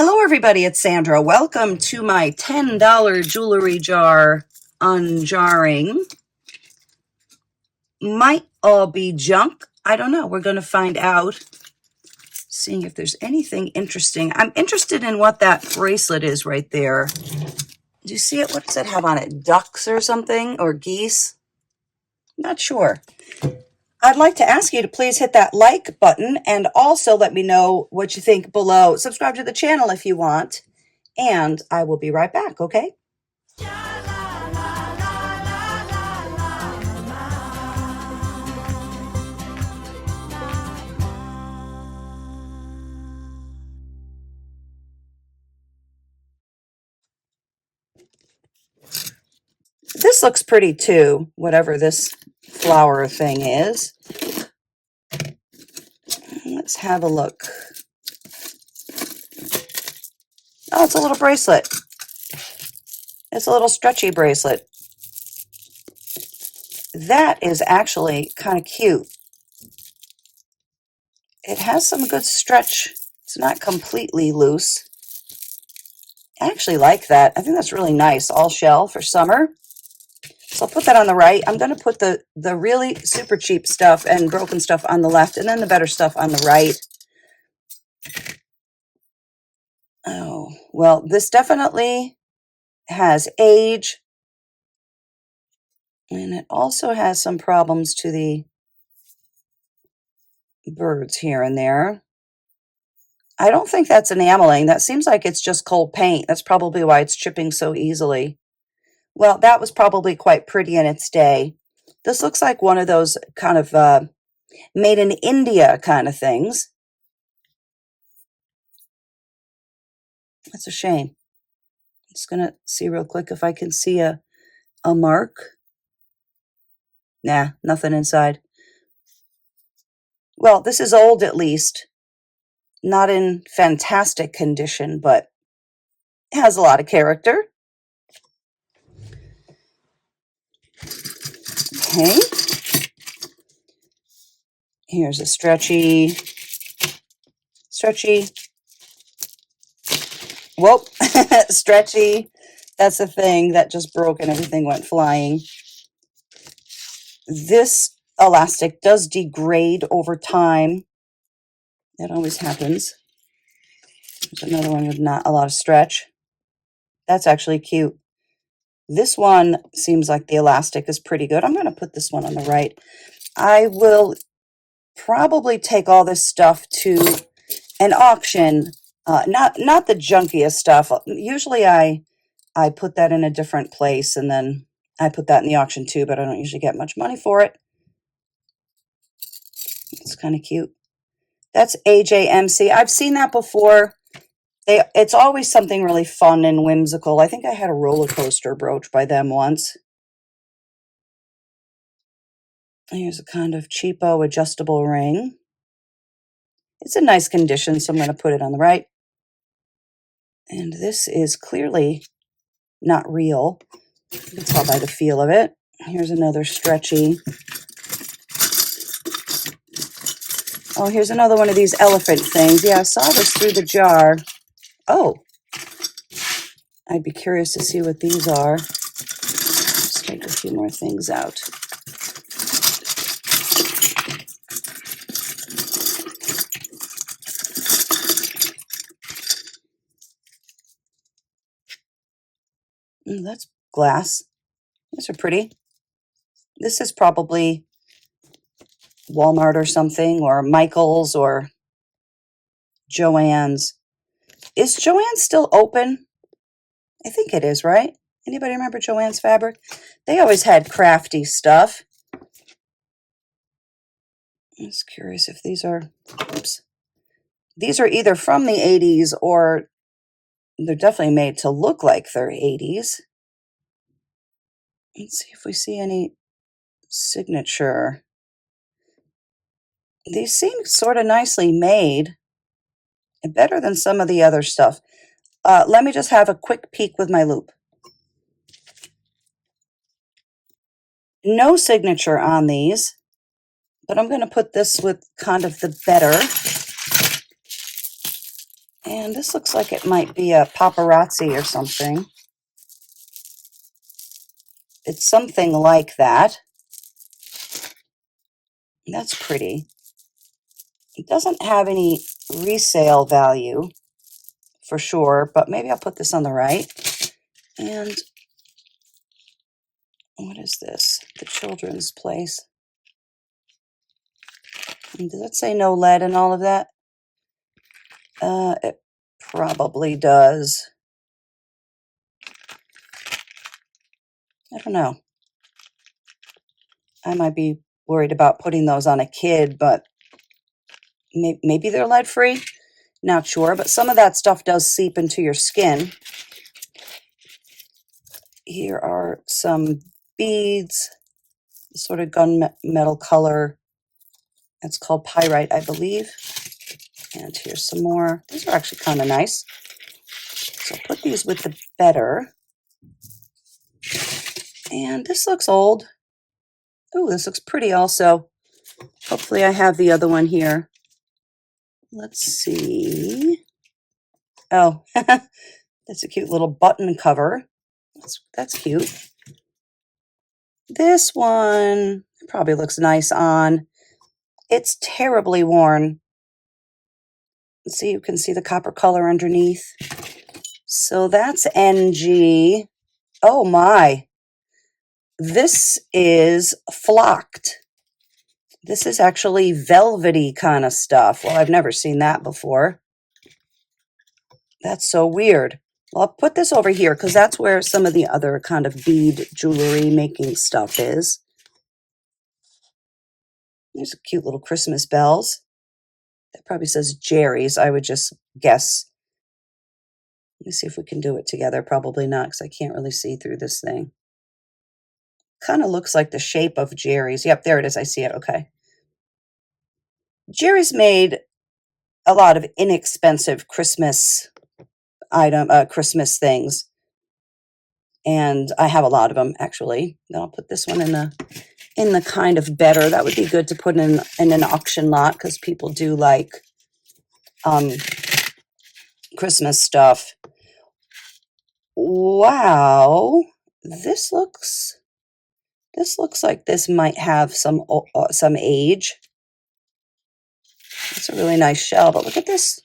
Hello, everybody. It's Sandra. Welcome to my $10 jewelry jar unjarring. Might all be junk. I don't know. We're going to find out. Seeing if there's anything interesting. I'm interested in what that bracelet is right there. Do you see it? What does it have on it? Ducks or something? Or geese? Not sure. I'd like to ask you to please hit that like button and also let me know what you think below. Subscribe to the channel if you want. And I will be right back, okay? This looks pretty too, whatever this flower thing is. Let's have a look. Oh, it's a little bracelet. It's a little stretchy bracelet. That is actually kind of cute. It has some good stretch. It's not completely loose. I actually like that. I think that's really nice. All shell for summer. So I'll put that on the right. I'm going to put the really super cheap stuff and broken stuff on the left, and then the better stuff on the right. Oh, well, this definitely has age. And it also has some problems to the birds here and there. I don't think that's enameling. That seems like it's just cold paint. That's probably why it's chipping so easily. Well, that was probably quite pretty in its day. This looks like one of those kind of made in India kind of things. That's a shame. I'm just going to see real quick if I can see a mark. Nah, nothing inside. Well, this is old at least. Not in fantastic condition, but it has a lot of character. Okay. Here's a stretchy. Whoop, stretchy. That's the thing that just broke and everything went flying. This elastic does degrade over time. That always happens. There's another one with not a lot of stretch. That's actually cute. This one seems like the elastic is pretty good. I'm going to put this one on the right. I will probably take all this stuff to an auction. Not the junkiest stuff. Usually I put that in a different place, and then I put that in the auction too, but I don't usually get much money for it. It's kind of cute. That's AJMC. I've seen that before. It's always something really fun and whimsical. I think I had a roller coaster brooch by them once. Here's a kind of cheapo adjustable ring. It's in nice condition, so I'm going to put it on the right. And this is clearly not real. You can tell by the feel of it. Here's another stretchy. Oh, here's another one of these elephant things. Yeah, I saw this through the jar. Oh, I'd be curious to see what these are. Let's take a few more things out. That's glass. These are pretty. This is probably Walmart or something, or Michael's or Joann's. Is Joann's still open? I think it is, right? Anybody remember Joann's Fabric? They always had crafty stuff. I'm just curious if these are, oops. These are either from the 80s or they're definitely made to look like they're 80s. Let's see if we see any signature. These seem sort of nicely made. Better than some of the other stuff. Let me just have a quick peek with my loupe. No signature on these, but I'm going to put this with kind of the better. And this looks like it might be a paparazzi or something. It's something like that. That's pretty. It doesn't have any resale value for sure, but maybe I'll put this on the right. And what is this? The children's place. And does that say no lead and all of that? It probably does. I don't know. I might be worried about putting those on a kid, but maybe they're lead free. Not sure, but some of that stuff does seep into your skin. Here are some beads, sort of gunmetal color. It's called pyrite, I believe. And here's some more. These are actually kind of nice. So I'll put these with the better. And this looks old. Oh, this looks pretty also. Hopefully I have the other one here. Let's see. Oh, that's a cute little button cover. That's cute. This one probably looks nice on. It's terribly worn. See, you can see the copper color underneath. So that's NG. Oh my. This is flocked. This is actually velvety kind of stuff. Well, I've never seen that before. That's so weird. Well, I'll put this over here because that's where some of the other kind of bead jewelry making stuff is. There's cute little Christmas bells. That probably says Jerry's, I would just guess. Let me see if we can do it together. Probably not because I can't really see through this thing. Kind of looks like the shape of Jerry's. Yep, there it is. I see it. Okay. Jerry's made a lot of inexpensive Christmas Christmas things. And I have a lot of them actually. Then I'll put this one in the kind of better. That would be good to put in an auction lot because people do like Christmas stuff. Wow, this looks like this might have some age. It's a really nice shell, but look at this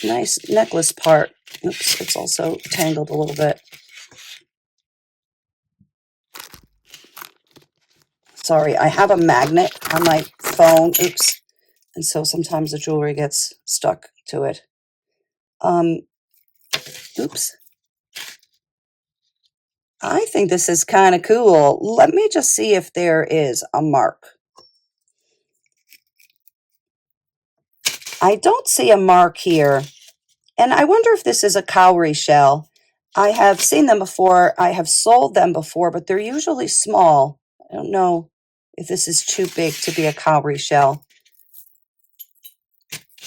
nice necklace part. Oops, it's also tangled a little bit. Sorry, I have a magnet on my phone. Oops. And so sometimes the jewelry gets stuck to it. Oops. I think this is kind of cool. Let me just see if there is a mark. I don't see a mark here. And I wonder if this is a cowrie shell. I have seen them before. I have sold them before, but they're usually small. I don't know if this is too big to be a cowrie shell.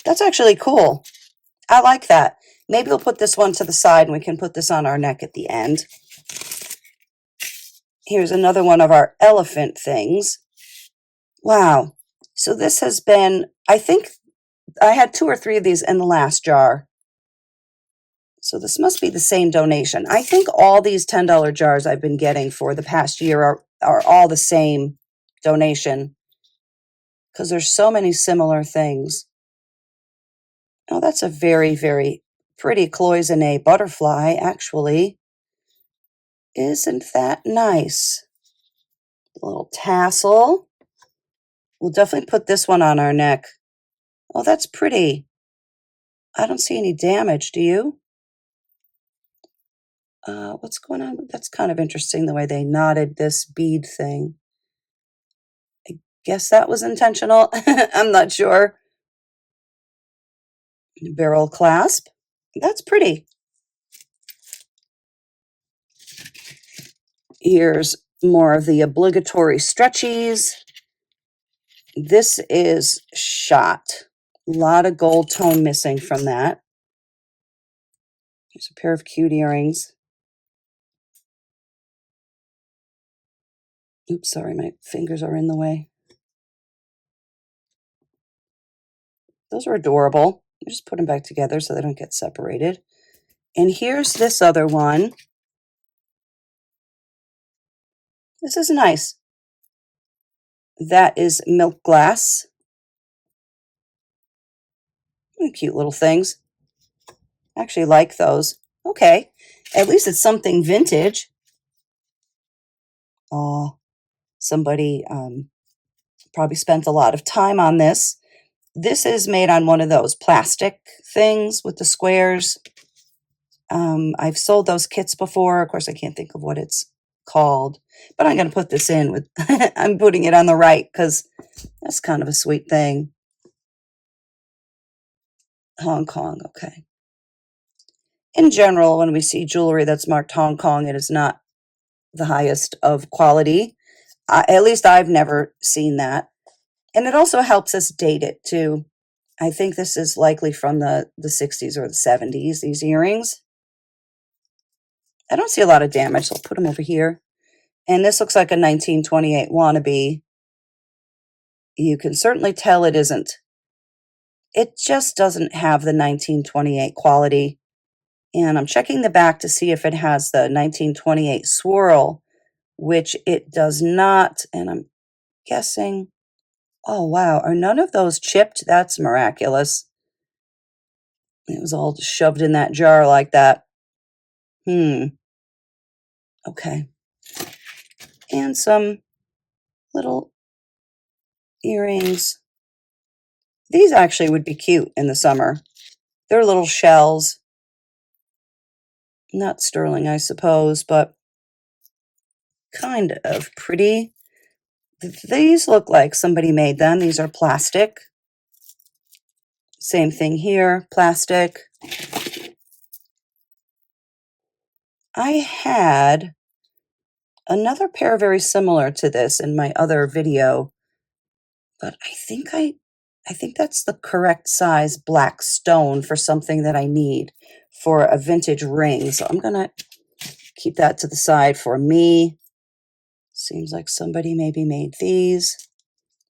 That's actually cool. I like that. Maybe we'll put this one to the side and we can put this on our neck at the end. Here's another one of our elephant things. Wow. So this has been, I think I had 2 or 3 of these in the last jar. So this must be the same donation. I think all these $10 jars I've been getting for the past year are all the same donation because there's so many similar things. Oh, that's a very, very pretty cloisonne butterfly, actually. Isn't that nice? A little tassel. We'll definitely put this one on our neck. Oh, that's pretty. I don't see any damage, do you? What's going on? That's kind of interesting the way they knotted this bead thing. I guess that was intentional. I'm not sure. Barrel clasp. That's pretty. Here's more of the obligatory stretchies. This is shot. A lot of gold tone missing from that. Here's a pair of cute earrings. Oops, sorry, my fingers are in the way. Those are adorable. Just put them back together so they don't get separated. And here's this other one. This is nice. That is milk glass. Cute little things. I actually like those. Okay. At least it's something vintage. Oh, somebody probably spent a lot of time on this. This is made on one of those plastic things with the squares. I've sold those kits before. Of course, I can't think of what it's called, but I'm going to put this in with, I'm putting it on the right because that's kind of a sweet thing. Hong Kong, okay. In general, when we see jewelry that's marked Hong Kong, it is not the highest of quality. At least I've never seen that. And it also helps us date it too. I think this is likely from the 60s or the 70s, these earrings. I don't see a lot of damage, so I'll put them over here. And this looks like a 1928 wannabe. You can certainly tell it isn't. It just doesn't have the 1928 quality. And I'm checking the back to see if it has the 1928 swirl, which it does not. And I'm guessing, oh wow, are none of those chipped? That's miraculous. It was all shoved in that jar like that. Okay. And some little earrings. These actually would be cute in the summer. They're little shells. Not sterling, I suppose, but kind of pretty. These look like somebody made them. These are plastic. Same thing here, plastic. I had another pair very similar to this in my other video, but I think that's the correct size black stone for something that I need for a vintage ring. So I'm gonna keep that to the side for me. Seems like somebody maybe made these.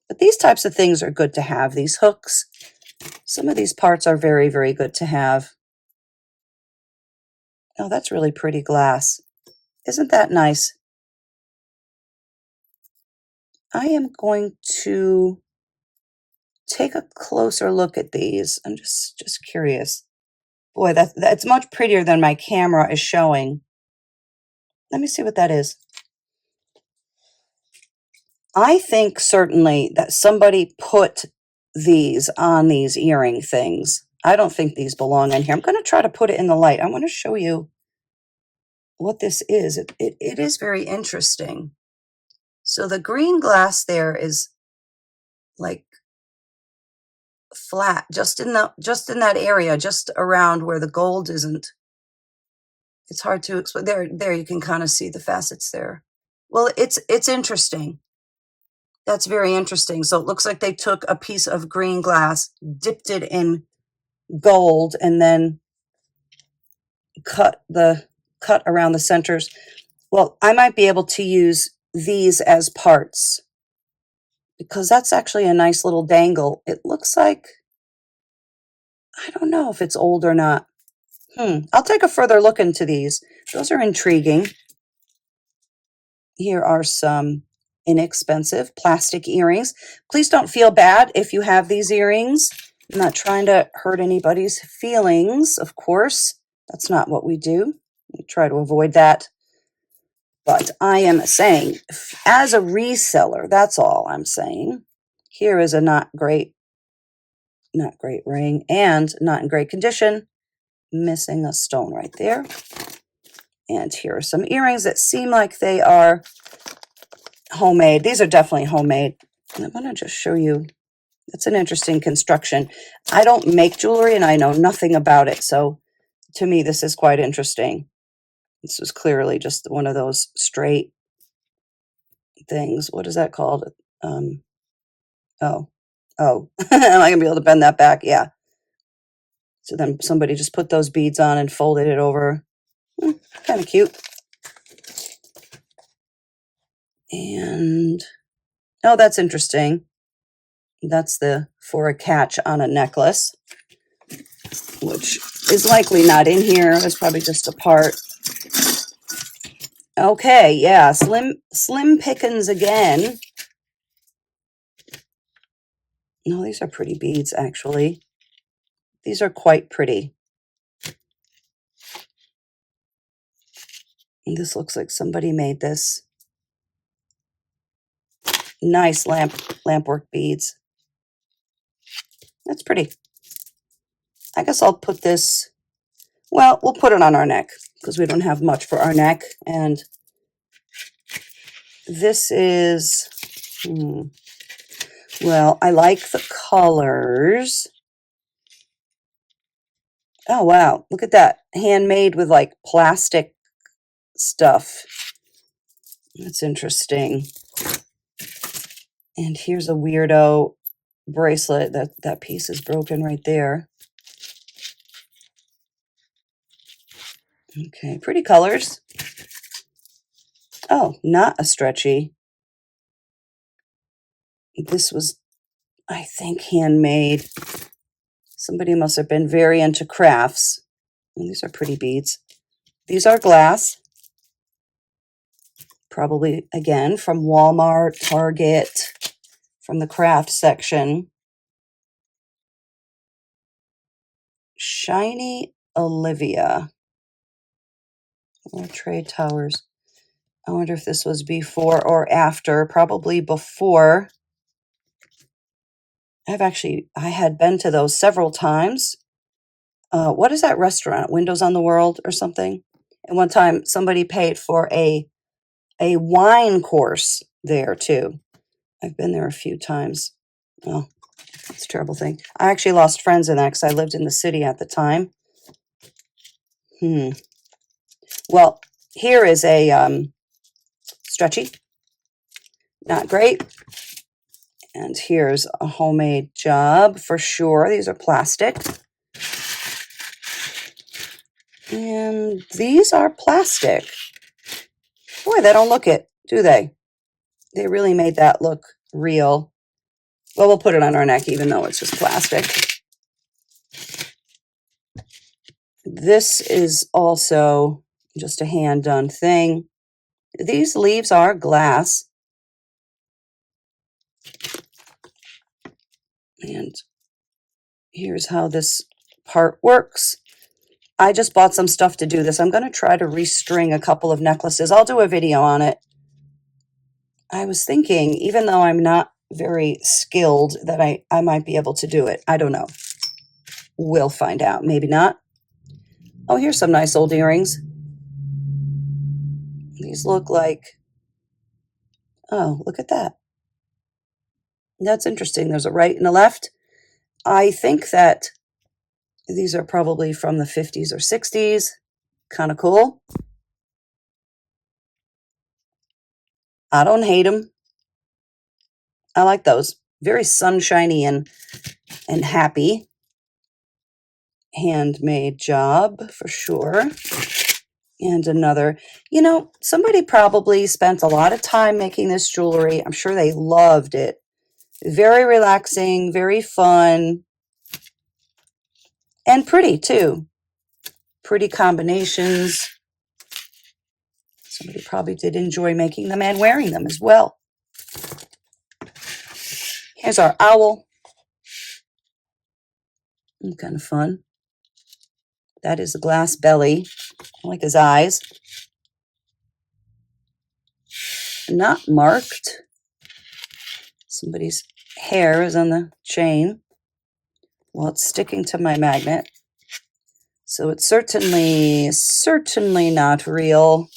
But these types of things are good to have, these hooks. Some of these parts are very, very good to have. Oh, that's really pretty glass. Isn't that nice? I am going to take a closer look at these. I'm just curious. Boy, that's much prettier than my camera is showing. Let me see what that is. I think certainly that somebody put these on these earring things. I don't think these belong in here. I'm going to try to put it in the light. I want to show you what this is. It is very interesting. So the green glass there is like flat, just in that area, just around where the gold isn't. It's hard to explain. There you can kind of see the facets there. Well, it's interesting. That's very interesting. So it looks like they took a piece of green glass, dipped it in gold, and then cut around the centers. Well, I might be able to use these as parts because that's actually a nice little dangle. It looks like, I don't know if it's old or not. I'll take a further look into these. Those are intriguing. Here are some inexpensive plastic earrings. Please don't feel bad if you have these earrings. I'm not trying to hurt anybody's feelings, of course. That's not what we do. We try to avoid that. But I am saying, as a reseller, that's all I'm saying. Here is a not great ring and not in great condition. Missing a stone right there. And here are some earrings that seem like they are homemade. These are definitely homemade. And I'm going to just show you. It's an interesting construction. I don't make jewelry and I know nothing about it. So to me, this is quite interesting. This was clearly just one of those straight things. What is that called? Oh, am I going to be able to bend that back? Yeah. So then somebody just put those beads on and folded it over. Kind of cute. And, oh, that's interesting. That's for a catch on a necklace. which is likely not in here. It's probably just a part. Okay, yeah, slim pickings again. No, these are pretty beads, actually. These are quite pretty. And this looks like somebody made this. Nice lampwork beads. That's pretty. I guess I'll put this, well, we'll put it on our neck because we don't have much for our neck. And this is, well, I like the colors. Oh, wow. Look at that. Handmade with like plastic stuff. That's interesting. And here's a weirdo bracelet. That piece is broken right there. Okay, pretty colors. Oh, not a stretchy. This was, I think, handmade. Somebody must have been very into crafts. And these are pretty beads. These are glass. Probably, again, from Walmart, Target, from the craft section. Shiny Olivia. Or Trade Towers. I wonder if this was before or after. Probably before. I had been to those several times. What is that restaurant? Windows on the World or something? And one time somebody paid for a wine course there too. I've been there a few times. Oh, it's a terrible thing. I actually lost friends in that because I lived in the city at the time. Well, here is a stretchy. Not great. And here's a homemade job for sure. These are plastic. And these are plastic. Boy, they don't look it, do they? They really made that look real. Well, we'll put it on our neck even though it's just plastic. This is also just a hand-done thing. These leaves are glass. And here's how this part works. I just bought some stuff to do this. I'm going to try to restring a couple of necklaces. I'll do a video on it. I was thinking, even though I'm not very skilled, that I might be able to do it. I don't know. We'll find out. Maybe not. Oh, here's some nice old earrings. These look like, oh, look at that. That's interesting. There's a right and a left. I think that these are probably from the 50s or 60s. Kind of cool. I don't hate them. I like those. Very sunshiny and happy. Handmade job for sure. And another, somebody probably spent a lot of time making this jewelry. I'm sure they loved it. Very relaxing, very fun, and pretty too. Pretty combinations. Somebody probably did enjoy making them and wearing them as well. Here's our owl. Kind of fun. That is a glass belly. I like his eyes. Not marked. Somebody's hair is on the chain. Well, it's sticking to my magnet. So it's certainly not real.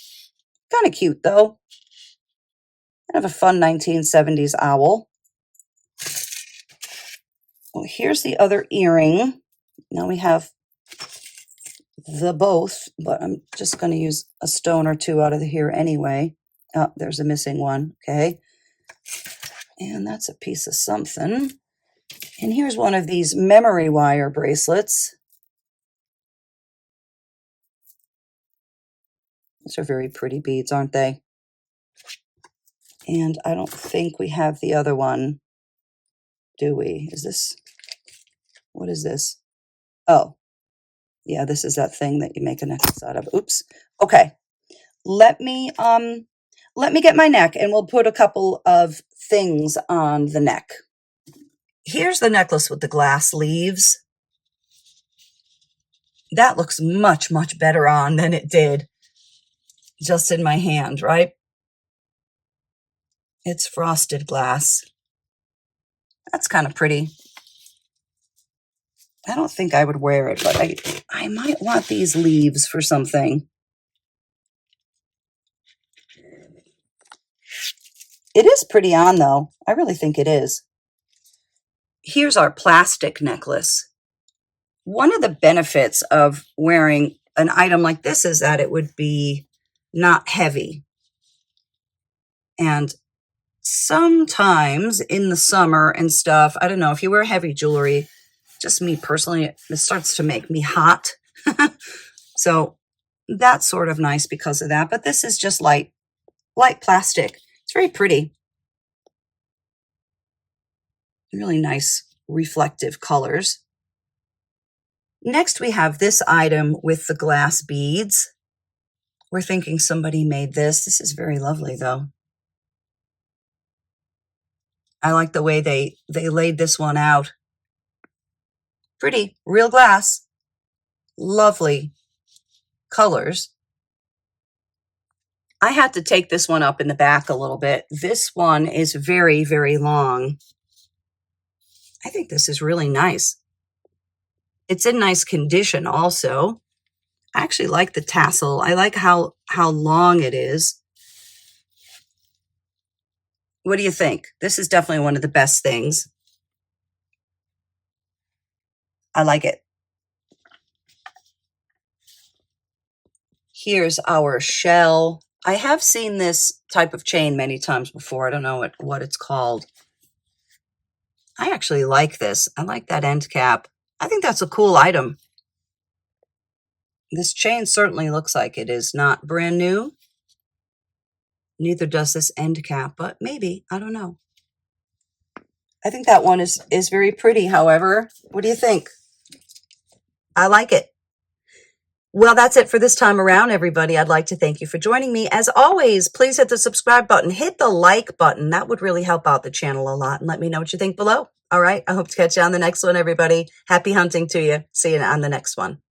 Kind of cute, though. Kind of a fun 1970s owl. Well, here's the other earring. Now we have the both, but I'm just going to use a stone or two out of here anyway. Oh, there's a missing one. Okay. And that's a piece of something. And here's one of these memory wire bracelets. These are very pretty beads, aren't they? And I don't think we have the other one, do we? Is this, what is this? Oh, Yeah, this is that thing that you make a necklace out of. Oops. Okay. Let me get my neck and we'll put a couple of things on the neck. Here's the necklace with the glass leaves. That looks much, much better on than it did just in my hand, right? It's frosted glass. That's kind of pretty. I don't think I would wear it, but I might want these leaves for something. It is pretty on, though. I really think it is. Here's our plastic necklace. One of the benefits of wearing an item like this is that it would be not heavy. And sometimes in the summer and stuff, I don't know, if you wear heavy jewelry, just me personally, it starts to make me hot. So that's sort of nice because of that. But this is just light plastic. It's very pretty. Really nice reflective colors. Next, we have this item with the glass beads. We're thinking somebody made this. This is very lovely, though. I like the way they laid this one out. Pretty, real glass. Lovely colors. I had to take this one up in the back a little bit. This one is very, very long. I think this is really nice. It's in nice condition also. I actually like the tassel. I like how long it is. What do you think? This is definitely one of the best things. I like it. Here's our shell. I have seen this type of chain many times before. I don't know what it's called. I actually like this. I like that end cap. I think that's a cool item. This chain certainly looks like it is not brand new. Neither does this end cap, but maybe, I don't know. I think that one is very pretty, however. What do you think? I like it. Well, that's it for this time around, everybody. I'd like to thank you for joining me. As always, please hit the subscribe button. Hit the like button. That would really help out the channel a lot. And let me know what you think below. All right. I hope to catch you on the next one, everybody. Happy hunting to you. See you on the next one.